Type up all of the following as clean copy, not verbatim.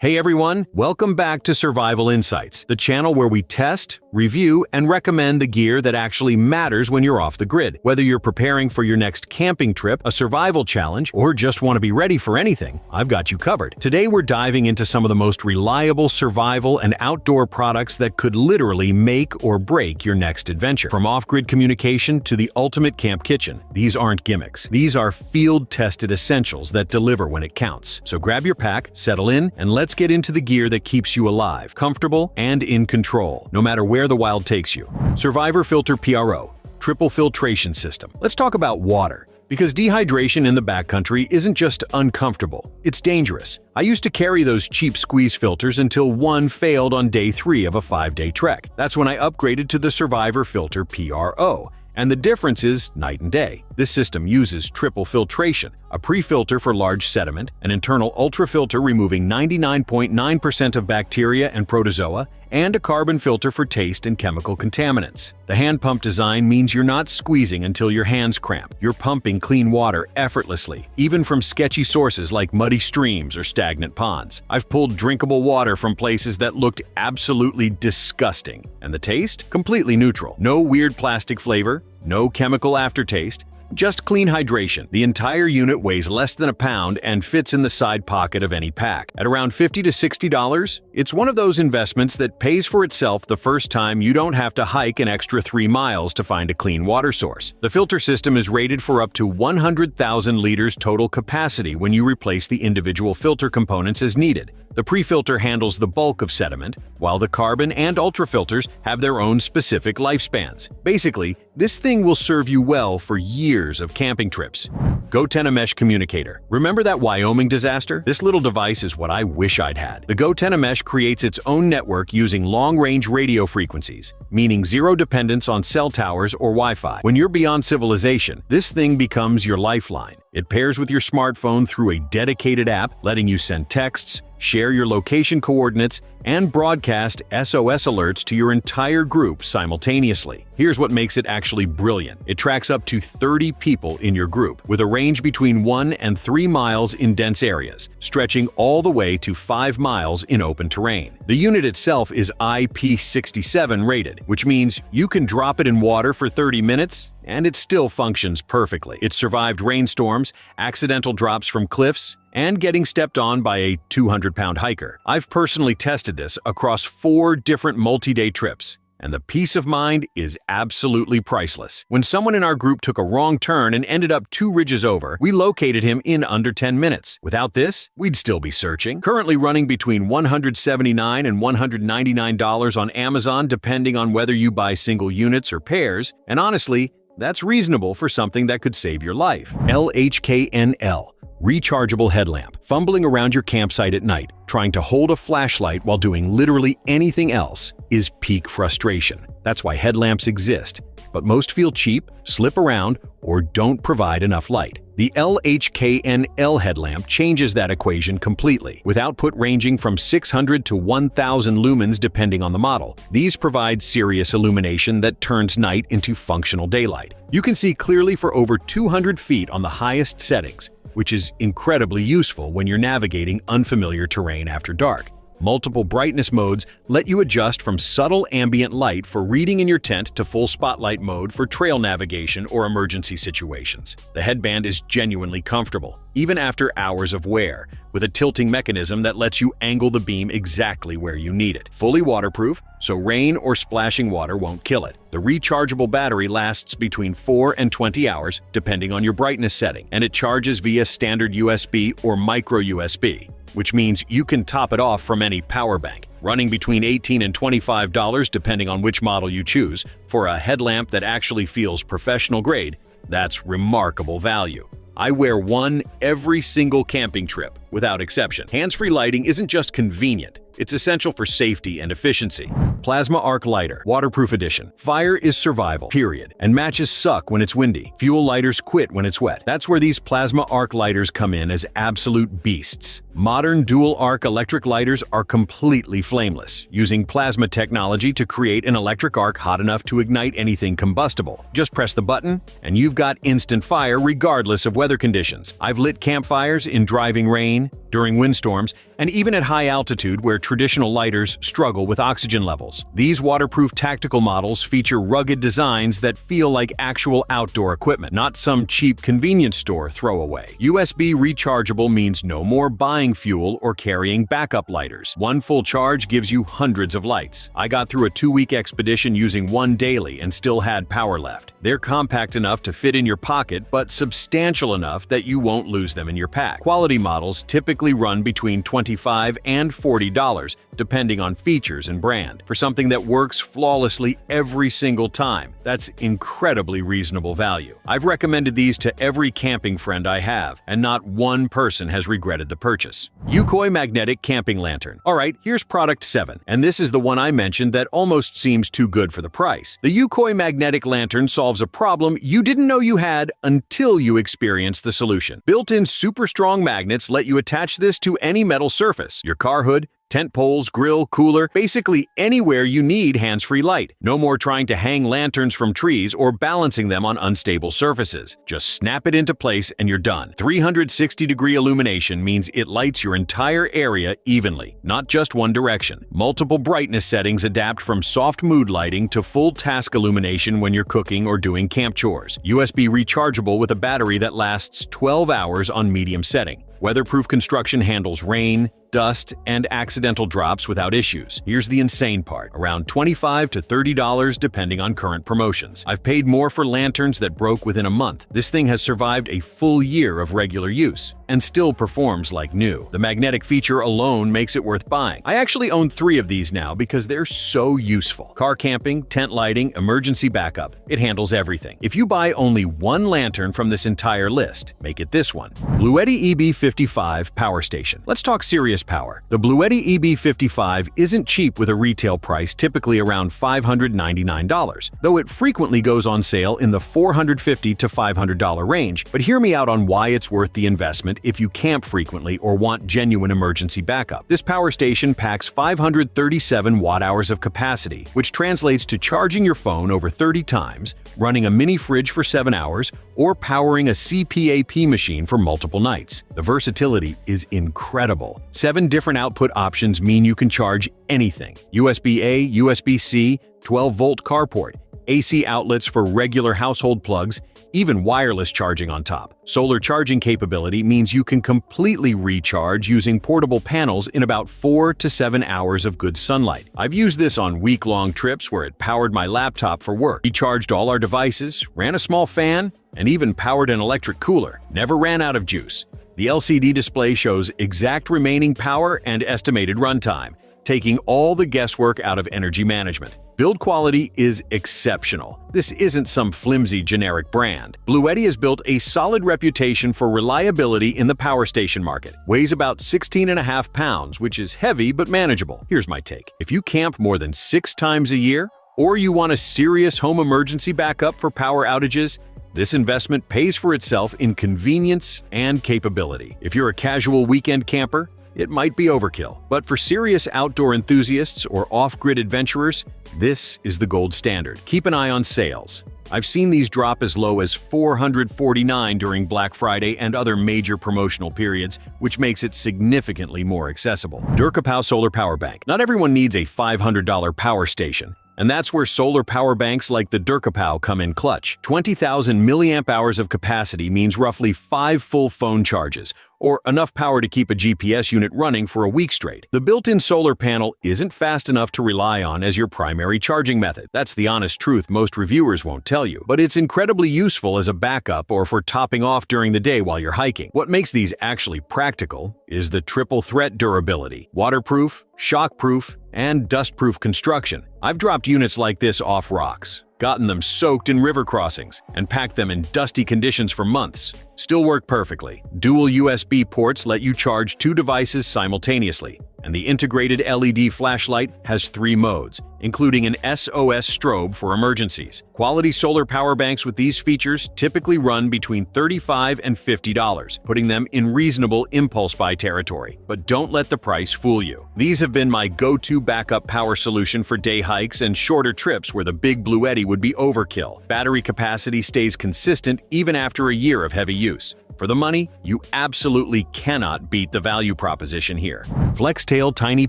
Hey everyone, welcome back to Survival Insights, the channel where we test, review, and recommend the gear that actually matters when you're off the grid. Whether you're preparing for your next camping trip, a survival challenge, or just want to be ready for anything, I've got you covered. Today we're diving into some of the most reliable survival and outdoor products that could literally make or break your next adventure. From off-grid communication to the ultimate camp kitchen, these aren't gimmicks. These are field-tested essentials that deliver when it counts. So grab your pack, settle in, and let's get into the gear that keeps you alive, comfortable, and in control, no matter where the wild takes you. Survivor Filter PRO, Triple Filtration System. Let's talk about water, because dehydration in the backcountry isn't just uncomfortable, it's dangerous. I used to carry those cheap squeeze filters until one failed on day 3 of a 5-day trek. That's when I upgraded to the Survivor Filter PRO. And the difference is night and day. This system uses triple filtration, a pre-filter for large sediment, an internal ultrafilter removing 99.9% of bacteria and protozoa, and a carbon filter for taste and chemical contaminants. The hand pump design means you're not squeezing until your hands cramp. You're pumping clean water effortlessly, even from sketchy sources like muddy streams or stagnant ponds. I've pulled drinkable water from places that looked absolutely disgusting. And the taste? Completely neutral. No weird plastic flavor, no chemical aftertaste, just clean hydration. The entire unit weighs less than a pound and fits in the side pocket of any pack. At around $50 to $60, it's one of those investments that pays for itself the first time you don't have to hike an extra 3 miles to find a clean water source. The filter system is rated for up to 100,000 liters total capacity when you replace the individual filter components as needed. The pre-filter handles the bulk of sediment, while the carbon and ultrafilters have their own specific lifespans. Basically, this thing will serve you well for years of camping trips. GoTenna Mesh Communicator. Remember that Wyoming disaster? This little device is what I wish I'd had. The GoTenna Mesh creates its own network using long-range radio frequencies, meaning zero dependence on cell towers or Wi-Fi. When you're beyond civilization, this thing becomes your lifeline. It pairs with your smartphone through a dedicated app, letting you send texts, share your location coordinates, and broadcast SOS alerts to your entire group simultaneously. Here's what makes it actually brilliant. It tracks up to 30 people in your group, with a range between 1 and 3 miles in dense areas, stretching all the way to 5 miles in open terrain. The unit itself is IP67 rated, which means you can drop it in water for 30 minutes, and it still functions perfectly. It survived rainstorms, accidental drops from cliffs, and getting stepped on by a 200-pound hiker. I've personally tested this across 4 different multi-day trips, and the peace of mind is absolutely priceless. When someone in our group took a wrong turn and ended up 2 ridges over, we located him in under 10 minutes. Without this, we'd still be searching. Currently running between $179 and $199 on Amazon, depending on whether you buy single units or pairs, and honestly, that's reasonable for something that could save your life. LHKNL. Rechargeable headlamp. Fumbling around your campsite at night, trying to hold a flashlight while doing literally anything else is peak frustration. That's why headlamps exist, but most feel cheap, slip around, or don't provide enough light. The LHKNL headlamp changes that equation completely, with output ranging from 600 to 1,000 lumens depending on the model. These provide serious illumination that turns night into functional daylight. You can see clearly for over 200 feet on the highest settings, which is incredibly useful when you're navigating unfamiliar terrain after dark. Multiple brightness modes let you adjust from subtle ambient light for reading in your tent to full spotlight mode for trail navigation or emergency situations. The headband is genuinely comfortable, even after hours of wear, with a tilting mechanism that lets you angle the beam exactly where you need it. Fully waterproof, so rain or splashing water won't kill it. The rechargeable battery lasts between 4 and 20 hours, depending on your brightness setting, and it charges via standard USB or micro USB, which means you can top it off from any power bank, running between $18 and $25 depending on which model you choose. For a headlamp that actually feels professional grade, that's remarkable value. I wear one every single camping trip, without exception. Hands-free lighting isn't just convenient, it's essential for safety and efficiency. Plasma Arc Lighter, Waterproof Edition. Fire is survival, period. And matches suck when it's windy. Fuel lighters quit when it's wet. That's where these Plasma Arc Lighters come in as absolute beasts. Modern dual-arc electric lighters are completely flameless, using plasma technology to create an electric arc hot enough to ignite anything combustible. Just press the button, and you've got instant fire regardless of weather conditions. I've lit campfires in driving rain, during windstorms, and even at high altitude where traditional lighters struggle with oxygen levels. These waterproof tactical models feature rugged designs that feel like actual outdoor equipment, not some cheap convenience store throwaway. USB rechargeable means no more buying fuel or carrying backup lighters. One full charge gives you hundreds of lights. I got through a 2-week expedition using one daily and still had power left. They're compact enough to fit in your pocket, but substantial enough that you won't lose them in your pack. Quality models typically run between $25 and $40, depending on features and brand. For something that works flawlessly every single time, that's incredibly reasonable value. I've recommended these to every camping friend I have, and not one person has regretted the purchase. Yukoi Magnetic Camping Lantern. Alright, here's product 7, and this is the one I mentioned that almost seems too good for the price. The Yukoi Magnetic Lantern solves a problem you didn't know you had until you experienced the solution. Built-in super strong magnets let you attach this to any metal surface, your car hood, tent poles, grill, cooler, basically anywhere you need hands-free light. No more trying to hang lanterns from trees or balancing them on unstable surfaces. Just snap it into place and you're done. 360-degree illumination means it lights your entire area evenly, not just one direction. Multiple brightness settings adapt from soft mood lighting to full task illumination when you're cooking or doing camp chores. USB rechargeable with a battery that lasts 12 hours on medium setting. Weatherproof construction handles rain, dust, and accidental drops without issues. Here's the insane part, around $25 to $30 depending on current promotions. I've paid more for lanterns that broke within a month. This thing has survived a full year of regular use and still performs like new. The magnetic feature alone makes it worth buying. I actually own 3 of these now because they're so useful. Car camping, tent lighting, emergency backup. It handles everything. If you buy only one lantern from this entire list, make it this one. Bluetti EB55 Power Station. Let's talk serious power. The Bluetti EB55 isn't cheap with a retail price typically around $599, though it frequently goes on sale in the $450 to $500 range. But hear me out on why it's worth the investment if you camp frequently or want genuine emergency backup. This power station packs 537 watt-hours of capacity, which translates to charging your phone over 30 times, running a mini fridge for 7 hours, or powering a CPAP machine for multiple nights. The versatility is incredible. 7 different output options mean you can charge anything. USB-A, USB-C, 12-volt carport, AC outlets for regular household plugs, even wireless charging on top. Solar charging capability means you can completely recharge using portable panels in about 4 to 7 hours of good sunlight. I've used this on week-long trips where it powered my laptop for work, recharged all our devices, ran a small fan, and even powered an electric cooler. Never ran out of juice. The LCD display shows exact remaining power and estimated runtime, taking all the guesswork out of energy management. Build quality is exceptional. This isn't some flimsy generic brand. Bluetti has built a solid reputation for reliability in the power station market. Weighs about 16.5 pounds, which is heavy but manageable. Here's my take. If you camp more than 6 times a year, or you want a serious home emergency backup for power outages, this investment pays for itself in convenience and capability. If you're a casual weekend camper, it might be overkill, but for serious outdoor enthusiasts or off-grid adventurers, this is the gold standard. Keep an eye on sales. I've seen these drop as low as $449 during Black Friday and other major promotional periods, which makes it significantly more accessible. Durkapow Solar Power Bank. Not everyone needs a $500 power station. And that's where solar power banks like the Durkapow come in clutch. 20,000 milliamp hours of capacity means roughly 5 full phone charges, or enough power to keep a GPS unit running for a week straight. The built-in solar panel isn't fast enough to rely on as your primary charging method. That's the honest truth most reviewers won't tell you, but it's incredibly useful as a backup or for topping off during the day while you're hiking. What makes these actually practical is the triple threat durability: waterproof, shockproof, and dustproof construction. I've dropped units like this off rocks, gotten them soaked in river crossings, and packed them in dusty conditions for months. Still work perfectly. Dual USB ports let you charge 2 devices simultaneously. And the integrated LED flashlight has 3 modes, including an SOS strobe for emergencies. Quality solar power banks with these features typically run between $35 and $50, putting them in reasonable impulse buy territory. But don't let the price fool you. These have been my go-to backup power solution for day hikes and shorter trips where the big Blue Eddy would be overkill. Battery capacity stays consistent even after a year of heavy use. For the money, you absolutely cannot beat the value proposition here. FlexTail Tiny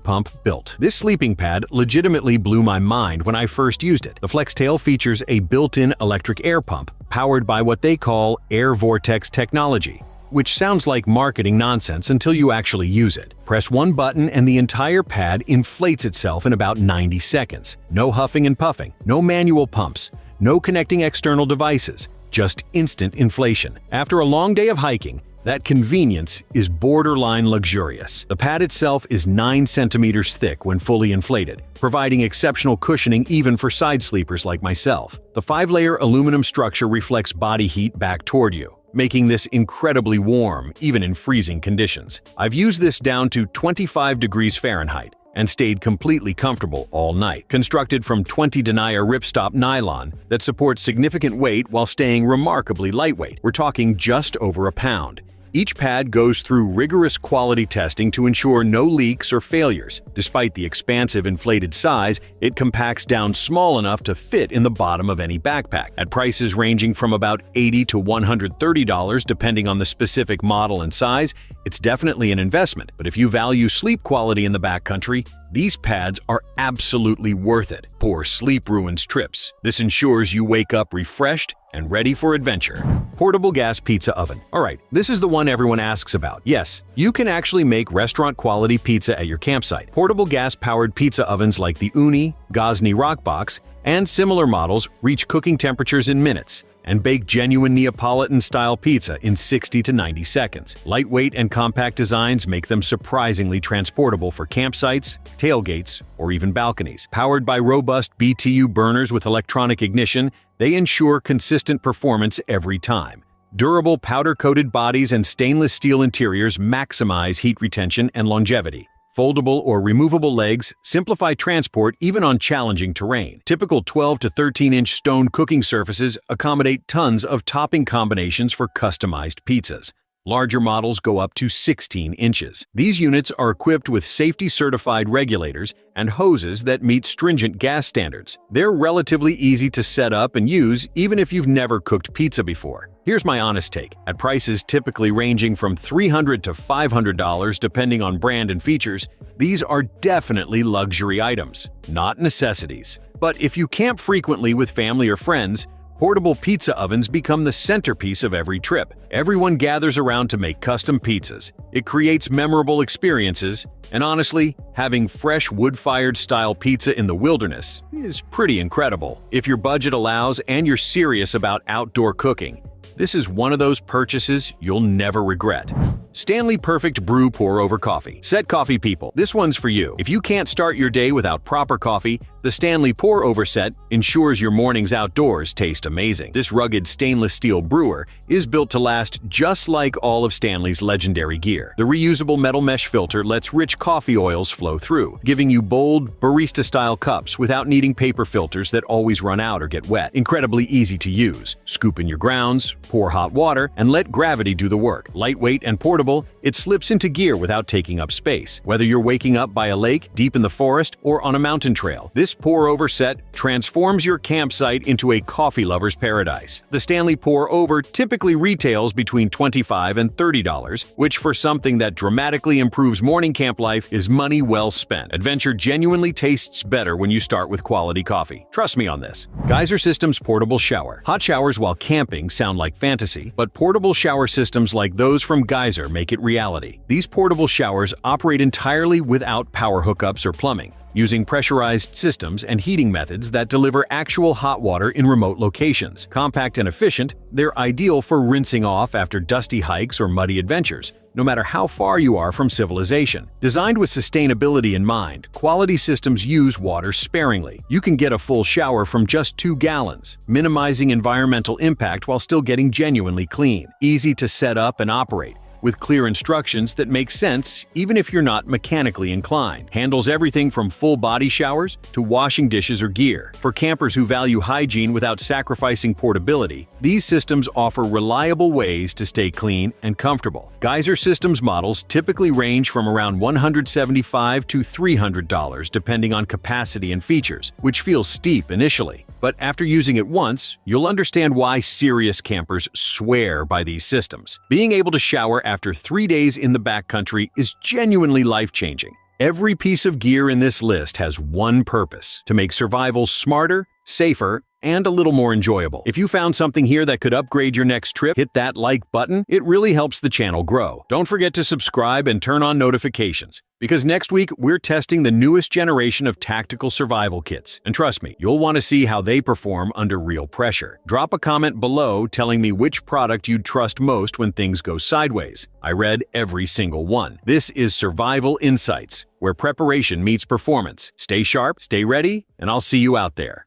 Pump Built. This sleeping pad legitimately blew my mind when I first used it. The FlexTail features a built-in electric air pump powered by what they call air vortex technology, which sounds like marketing nonsense until you actually use it. Press one button and the entire pad inflates itself in about 90 seconds. No huffing and puffing, no manual pumps, no connecting external devices. Just instant inflation. After a long day of hiking, that convenience is borderline luxurious. The pad itself is 9 centimeters thick when fully inflated, providing exceptional cushioning even for side sleepers like myself. The 5-layer aluminum structure reflects body heat back toward you, making this incredibly warm even in freezing conditions. I've used this down to 25 degrees Fahrenheit and stayed completely comfortable all night. Constructed from 20 denier ripstop nylon that supports significant weight while staying remarkably lightweight. We're talking just over a pound. Each pad goes through rigorous quality testing to ensure no leaks or failures. Despite the expansive inflated size, it compacts down small enough to fit in the bottom of any backpack. At prices ranging from about $80 to $130 depending on the specific model and size, it's definitely an investment. But if you value sleep quality in the backcountry, these pads are absolutely worth it. Poor sleep ruins trips. This ensures you wake up refreshed and ready for adventure. Portable gas pizza oven. Alright, this is the one everyone asks about. Yes, you can actually make restaurant-quality pizza at your campsite. Portable gas-powered pizza ovens like the Uni, Gosney Rockbox, and similar models reach cooking temperatures in minutes and bake genuine Neapolitan-style pizza in 60 to 90 seconds. Lightweight and compact designs make them surprisingly transportable for campsites, tailgates, or even balconies. Powered by robust BTU burners with electronic ignition, they ensure consistent performance every time. Durable powder-coated bodies and stainless steel interiors maximize heat retention and longevity. Foldable or removable legs simplify transport even on challenging terrain. Typical 12 to 13-inch stone cooking surfaces accommodate tons of topping combinations for customized pizzas. Larger models go up to 16 inches. These units are equipped with safety-certified regulators and hoses that meet stringent gas standards. They're relatively easy to set up and use even if you've never cooked pizza before. Here's my honest take. At prices typically ranging from $300 to $500 depending on brand and features, these are definitely luxury items, not necessities. But if you camp frequently with family or friends, portable pizza ovens become the centerpiece of every trip. Everyone gathers around to make custom pizzas. It creates memorable experiences, and honestly, having fresh wood-fired style pizza in the wilderness is pretty incredible. If your budget allows and you're serious about outdoor cooking, this is one of those purchases you'll never regret. Stanley Perfect Brew Pour-Over Coffee. Set coffee people, this one's for you. If you can't start your day without proper coffee, the Stanley Pour-Over Set ensures your mornings outdoors taste amazing. This rugged stainless steel brewer is built to last just like all of Stanley's legendary gear. The reusable metal mesh filter lets rich coffee oils flow through, giving you bold, barista-style cups without needing paper filters that always run out or get wet. Incredibly easy to use. Scoop in your grounds, pour hot water, and let gravity do the work. Lightweight and portable, it slips into gear without taking up space. Whether you're waking up by a lake, deep in the forest, or on a mountain trail, this pour-over set transforms your campsite into a coffee lover's paradise. The Stanley Pour-Over typically retails between $25 and $30, which for something that dramatically improves morning camp life is money well spent. Adventure genuinely tastes better when you start with quality coffee. Trust me on this. Geyser Systems Portable Shower. Hot showers while camping sound like fantasy, but portable shower systems like those from Geyser make it reality. These portable showers operate entirely without power hookups or plumbing, using pressurized systems and heating methods that deliver actual hot water in remote locations. Compact and efficient, they're ideal for rinsing off after dusty hikes or muddy adventures, no matter how far you are from civilization. Designed with sustainability in mind, quality systems use water sparingly. You can get a full shower from just 2 gallons, minimizing environmental impact while still getting genuinely clean. Easy to set up and operate. with clear instructions that make sense even if you're not mechanically inclined. Handles everything from full body showers to washing dishes or gear. For campers who value hygiene without sacrificing portability, these systems offer reliable ways to stay clean and comfortable. Geyser Systems models typically range from around $175 to $300 depending on capacity and features, which feels steep initially. But after using it once, you'll understand why serious campers swear by these systems. Being able to shower after 3 days in the backcountry is genuinely life-changing. Every piece of gear in this list has one purpose: to make survival smarter, safer, and a little more enjoyable. If you found something here that could upgrade your next trip, hit that like button. It really helps the channel grow. Don't forget to subscribe and turn on notifications, because next week we're testing the newest generation of tactical survival kits. And trust me, you'll want to see how they perform under real pressure. Drop a comment below telling me which product you'd trust most when things go sideways. I read every single one. This is Survival Insights, where preparation meets performance. Stay sharp, stay ready, and I'll see you out there.